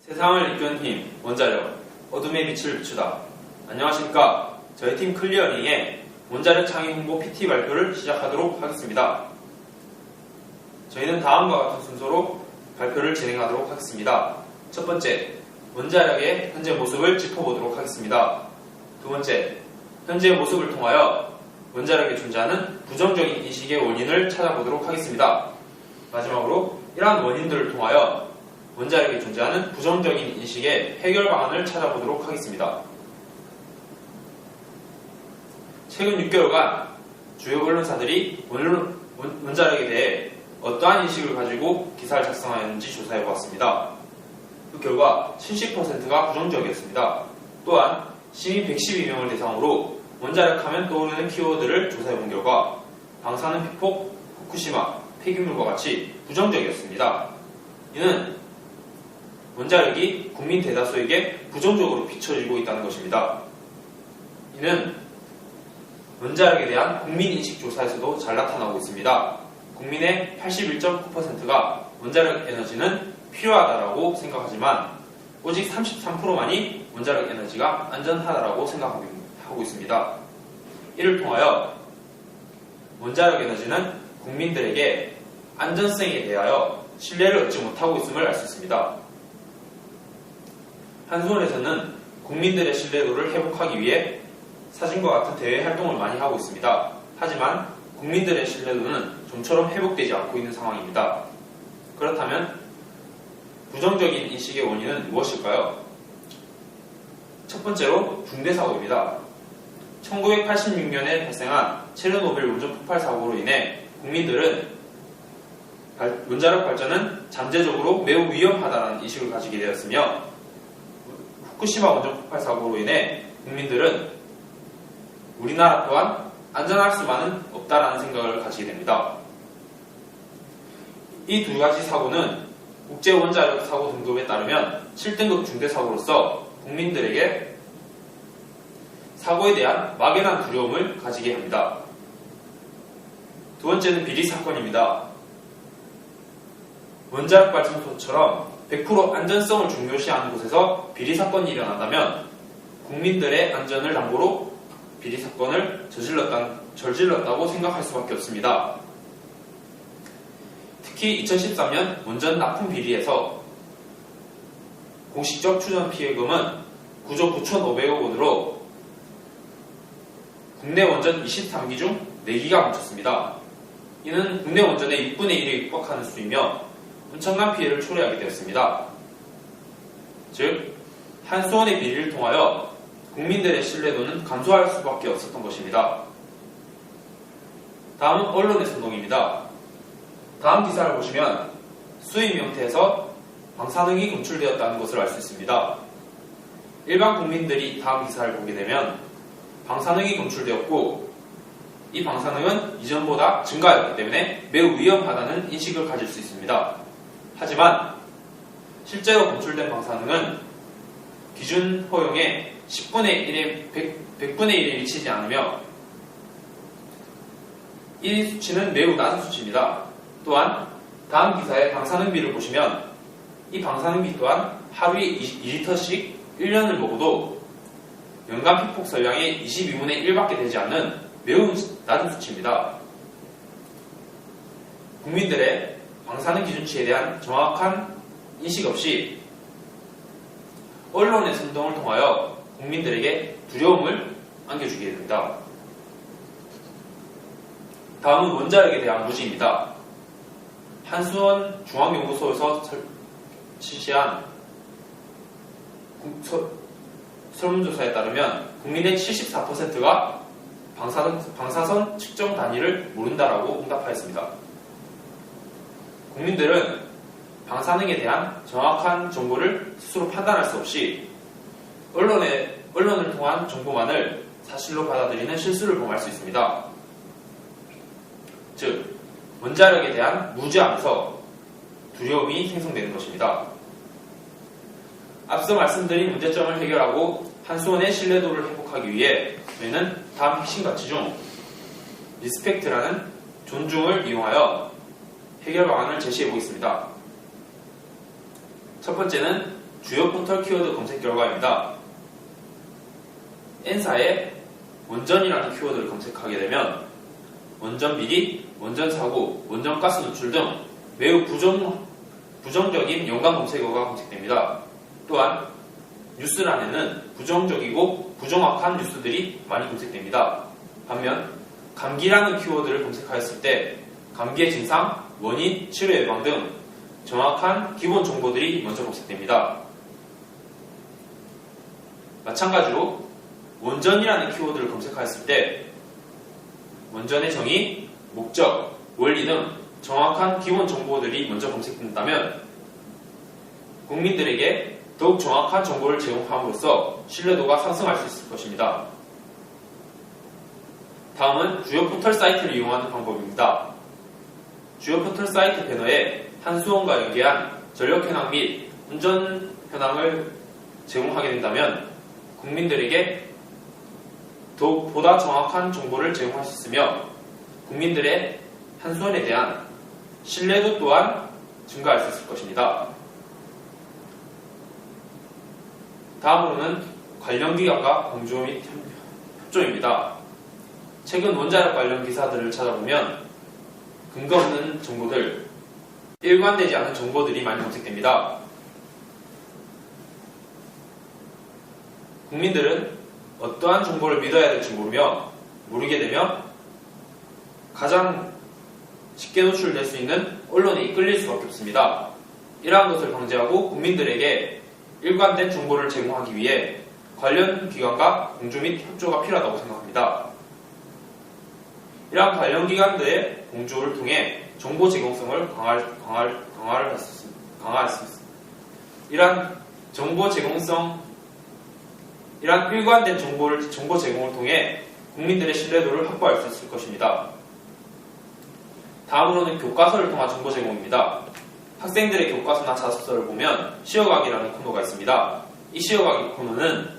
세상을 이끄는 힘, 원자력, 어둠의 빛을 비추다. 안녕하십니까. 저희 팀 클리어링의 원자력 창의 홍보 PT 발표를 시작하도록 하겠습니다. 저희는 다음과 같은 순서로 발표를 진행하도록 하겠습니다. 첫 번째, 원자력의 현재 모습을 짚어보도록 하겠습니다. 두 번째, 현재의 모습을 통하여 원자력에 존재하는 부정적인 인식의 원인을 찾아보도록 하겠습니다. 마지막으로 이러한 원인들을 통하여 원자력에 존재하는 부정적인 인식의 해결 방안을 찾아보도록 하겠습니다. 최근 6개월간 주요 언론사들이 원자력에 대해 어떠한 인식을 가지고 기사를 작성하였는지 조사해보았습니다. 그 결과 70%가 부정적이었습니다. 또한 시민 112명을 대상으로 원자력 하면 떠오르는 키워드를 조사해본 결과 방사능 피폭, 후쿠시마, 폐기물과 같이 부정적이었습니다. 이는 원자력이 국민 대다수에게 부정적으로 비춰지고 있다는 것입니다. 이는 원자력에 대한 국민인식 조사에서도 잘 나타나고 있습니다. 국민의 81.9%가 원자력 에너지는 필요하다라고 생각하지만 오직 33%만이 원자력 에너지가 안전하다라고 생각하고 있습니다. 이를 통하여 원자력 에너지는 국민들에게 안전성에 대하여 신뢰를 얻지 못하고 있음을 알 수 있습니다. 한수원에서는 국민들의 신뢰도를 회복하기 위해 사진과 같은 대외 활동을 많이 하고 있습니다. 하지만 국민들의 신뢰도는 좀처럼 회복되지 않고 있는 상황입니다. 그렇다면 부정적인 인식의 원인은 무엇일까요? 첫 번째로 중대사고입니다. 1986년에 발생한 체르노빌 원전 폭발 사고로 인해 국민들은 원자력 발전은 잠재적으로 매우 위험하다는 인식을 가지게 되었으며 후쿠시마 원전 폭발 사고로 인해 국민들은 우리나라 또한 안전할 수만은 없다라는 생각을 가지게 됩니다. 이 두 가지 사고는 국제 원자력 사고 등급에 따르면 7등급 중대사고로서 국민들에게 사고에 대한 막연한 두려움을 가지게 합니다. 두 번째는 비리 사건입니다. 원자력 발전소처럼 100% 안전성을 중요시하는 곳에서 비리 사건이 일어난다면 국민들의 안전을 담보로 비리 사건을 저질렀다고 생각할 수밖에 없습니다. 특히 2013년 원전 납품 비리에서 공식적 추정 피해금은 9조 9,500억 원으로 국내 원전 23기 중 4기가 멈췄습니다. 이는 국내 원전의 6분의 1에 육박하는 수이며 엄청난 피해를 초래하게 되었습니다. 즉, 한수원의 비리를 통하여 국민들의 신뢰도는 감소할 수밖에 없었던 것입니다. 다음은 언론의 선동입니다. 다음 기사를 보시면 수입 형태에서 방사능이 검출되었다는 것을 알 수 있습니다. 일반 국민들이 다음 기사를 보게 되면 방사능이 검출되었고 이 방사능은 이전보다 증가했기 때문에 매우 위험하다는 인식을 가질 수 있습니다. 하지만 실제로 검출된 방사능은 기준 허용의 100분의 1에 미치지 않으며 이 수치는 매우 낮은 수치입니다. 또한 다음 기사의 방사능비를 보시면 이 방사능비 또한 하루에 2리터씩 1년을 먹어도 연간 피폭 설량의 22분의 1밖에 되지 않는 매우 낮은 수치입니다. 국민들의 방사능 기준치에 대한 정확한 인식 없이 언론의 선동을 통하여 국민들에게 두려움을 안겨주게 됩니다. 다음은 원자력에 대한 무지입니다. 한수원 중앙연구소에서 실시한 설문조사에 따르면 국민의 74%가 방사선 측정 단위를 모른다라고 응답하였습니다. 국민들은 방사능에 대한 정확한 정보를 스스로 판단할 수 없이 언론을 통한 정보만을 사실로 받아들이는 실수를 범할 수 있습니다. 즉, 원자력에 대한 무지함에서 두려움이 생성되는 것입니다. 앞서 말씀드린 문제점을 해결하고 한수원의 신뢰도를 회복하기 위해 저희는 다음 핵심 가치 중 리스펙트라는 존중을 이용하여 해결 방안을 제시해 보겠습니다. 첫 번째는 주요 포털 키워드 검색 결과입니다. N사에 원전이라는 키워드를 검색하게 되면 원전 비리, 원전 사고, 원전 가스 누출 등 매우 부정적인 연관 검색어가 검색됩니다. 또한 뉴스란에는 부정적이고 부정확한 뉴스들이 많이 검색됩니다. 반면 감기라는 키워드를 검색하였을 때 감기의 증상, 원인, 치료 예방 등 정확한 기본 정보들이 먼저 검색됩니다. 마찬가지로 원전이라는 키워드를 검색하였을 때 원전의 정의, 목적, 원리 등 정확한 기본 정보들이 먼저 검색된다면 국민들에게 더욱 정확한 정보를 제공함으로써 신뢰도가 상승할 수 있을 것입니다. 다음은 주요 포털 사이트를 이용하는 방법입니다. 주요 포털 사이트 배너에 한수원과 연계한 전력 현황 및 운전 현황을 제공하게 된다면 국민들에게 더욱 보다 정확한 정보를 제공할 수 있으며 국민들의 한수원에 대한 신뢰도 또한 증가할 수 있을 것입니다. 다음으로는 관련 기관과 공조 및 협조입니다. 최근 원자력 관련 기사들을 찾아보면 근거 없는 정보들, 일관되지 않은 정보들이 많이 검색됩니다. 국민들은 어떠한 정보를 믿어야 될지 모르게 되면 가장 쉽게 노출될 수 있는 언론에 이끌릴 수밖에 없습니다. 이러한 것을 방지하고 국민들에게 일관된 정보를 제공하기 위해 관련 기관과 공조 및 협조가 필요하다고 생각합니다. 이러한 관련 기관들의 공조를 통해 정보 제공성을 강화할 수 있습니다. 이러한 일관된 정보 제공을 통해 국민들의 신뢰도를 확보할 수 있을 것입니다. 다음으로는 교과서를 통한 정보 제공입니다. 학생들의 교과서나 자습서를 보면 시어가기라는 코너가 있습니다. 이 시어가기 코너는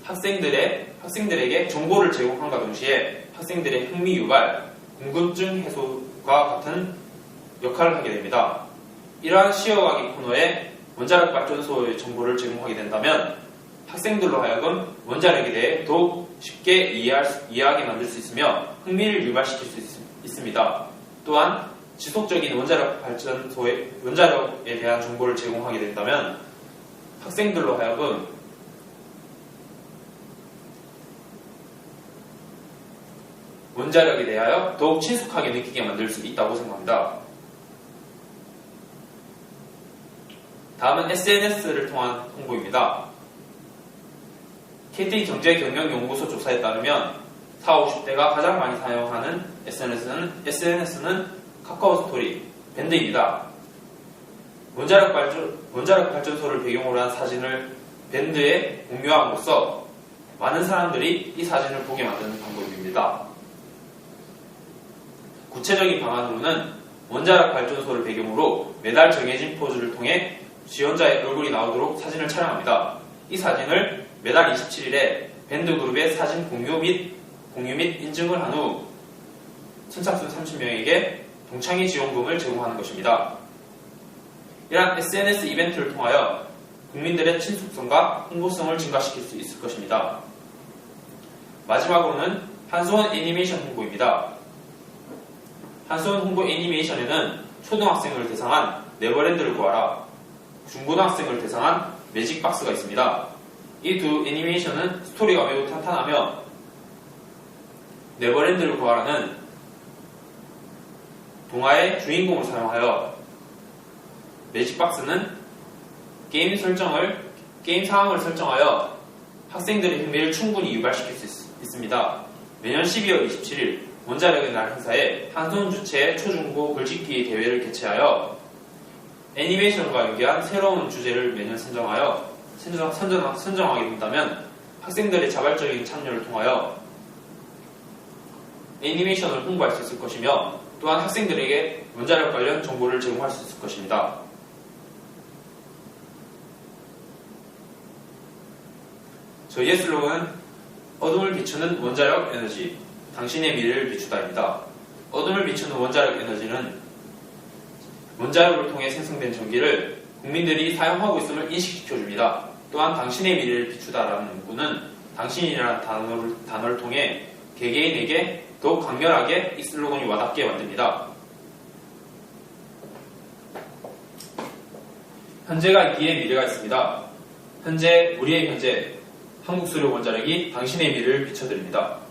학생들에게 정보를 제공함과 동시에 학생들의 흥미 유발, 궁금증 해소과 같은 역할을 하게 됩니다. 이러한 시어가기 코너에 원자력 발전소의 정보를 제공하게 된다면 학생들로 하여금 원자력에 대해 더욱 쉽게 이해하게 만들 수 있으며 흥미를 유발시킬 수 있습니다. 또한 지속적인 원자력에 대한 정보를 제공하게 된다면 학생들로 하여금 원자력에 대하여 더욱 친숙하게 느끼게 만들 수 있다고 생각합니다. 다음은 SNS를 통한 홍보입니다. KT경제경영연구소 조사에 따르면 40, 50대가 가장 많이 사용하는 SNS는 카카오 스토리, 밴드입니다. 원자력 발전소를 배경으로 한 사진을 밴드에 공유함으로써 많은 사람들이 이 사진을 보게 만드는 방법입니다. 구체적인 방안으로는 원자력 발전소를 배경으로 매달 정해진 포즈를 통해 지원자의 얼굴이 나오도록 사진을 촬영합니다. 이 사진을 매달 27일에 밴드 그룹의 사진 공유 및 인증을 한 후 선착순 30명에게 동창회 지원금을 제공하는 것입니다. 이러한 SNS 이벤트를 통하여 국민들의 친숙성과 홍보성을 증가시킬 수 있을 것입니다. 마지막으로는 한수원 애니메이션 홍보입니다. 한수원 홍보 애니메이션에는 초등학생을 대상한 네버랜드를 구하라, 중고등학생을 대상한 매직박스가 있습니다. 이 두 애니메이션은 스토리가 매우 탄탄하며 네버랜드를 구하라는 동화의 주인공을 사용하여 매직박스는 게임 상황을 설정하여 학생들의 흥미를 충분히 유발시킬 수 있습니다. 매년 12월 27일 원자력의 날 행사에 한수원 주최의 초중고 글짓기 대회를 개최하여 애니메이션과 연계한 새로운 주제를 매년 선정하게 된다면 학생들의 자발적인 참여를 통하여 애니메이션을 홍보할 수 있을 것이며 또한 학생들에게 원자력 관련 정보를 제공할 수 있을 것입니다. 저희의 슬로건은 어둠을 비추는 원자력 에너지, 당신의 미래를 비추다입니다. 어둠을 비추는 원자력 에너지는 원자력을 통해 생성된 전기를 국민들이 사용하고 있음을 인식시켜줍니다. 또한 당신의 미래를 비추다라는 문구는 당신이라는 단어를 통해 개개인에게 더욱 강렬하게 이 슬로건이 와닿게 만듭니다. 현재가 있기에 미래가 있습니다. 현재, 우리의 현재, 한국수력 원자력이 당신의 미래를 비춰드립니다.